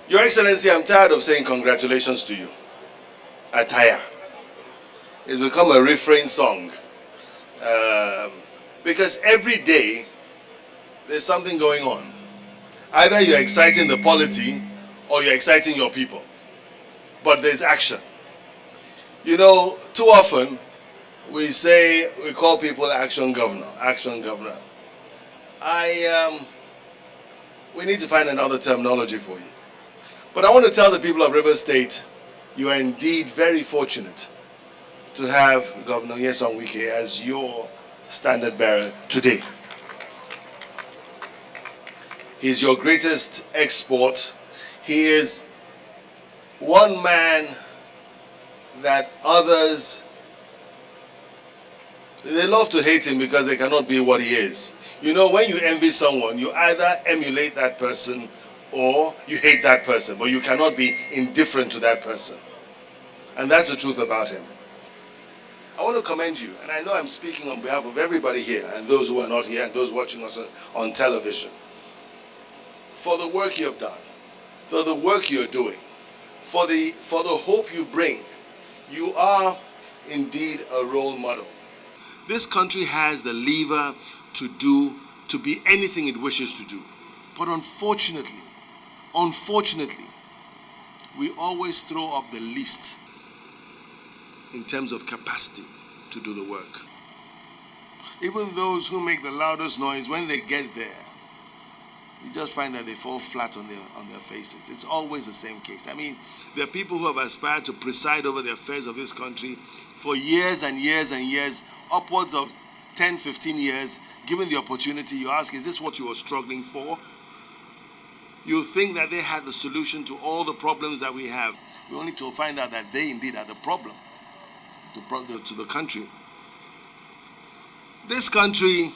Your Excellency, I'm tired of saying congratulations to you. I tire. It's become a refrain song. Because every day there's something going on. Either you're exciting the polity or you're exciting your people. But there's action. You know, too often we call people action governor, action governor. We need to find another terminology for you. But I want to tell the people of Rivers State, you are indeed very fortunate to have Governor Nyesom Wike as your standard bearer today. He's your greatest export. He is one man that others, they love to hate him because they cannot be what he is. You know, when you envy someone, you either emulate that person or you hate that person, but you cannot be indifferent to that person. And that's the truth about him. I want to commend you, and I know I'm speaking on behalf of everybody here, and those who are not here, and those watching us on television, for the work you have done, for the work you're doing, for the hope you bring. You are indeed a role model. This country has the lever to be anything it wishes to do. But unfortunately, we always throw up the least in terms of capacity to do the work. Even those who make the loudest noise, when they get there, you just find that they fall flat on their faces. It's always the same case. I mean, there are people who have aspired to preside over the affairs of this country for years and years and years, upwards of 10, 15 years. Given the opportunity, you ask, is this what you were struggling for? You think that they had the solution to all the problems that we have. We only to find out that they indeed are the problem to the country. This country,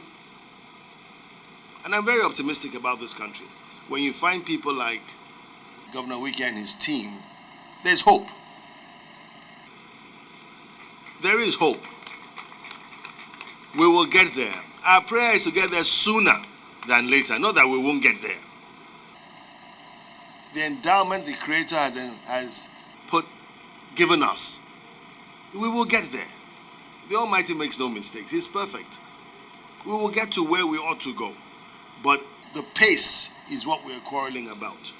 and I'm very optimistic about this country, when you find people like Governor Wike and his team, there's hope. There is hope. We will get there. Our prayer is to get there sooner than later, not that we won't get there. The endowment the Creator has given us, we will get there. The Almighty makes no mistakes. He's perfect. We will get to where we ought to go. But the pace is what we're quarreling about.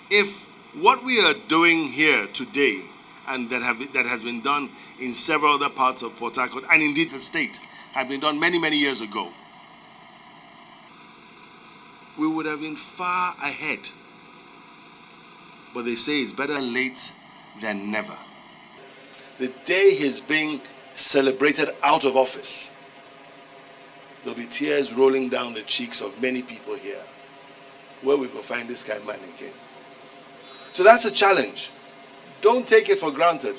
If what we are doing here today, and that has been done in several other parts of Port Harcourt, and indeed the state, had been done many, many years ago, we would have been far ahead. But they say it's better late than never. The day he's being celebrated out of office, there'll be tears rolling down the cheeks of many people here. Where we go find this kind of man again? So that's a challenge. Don't take it for granted.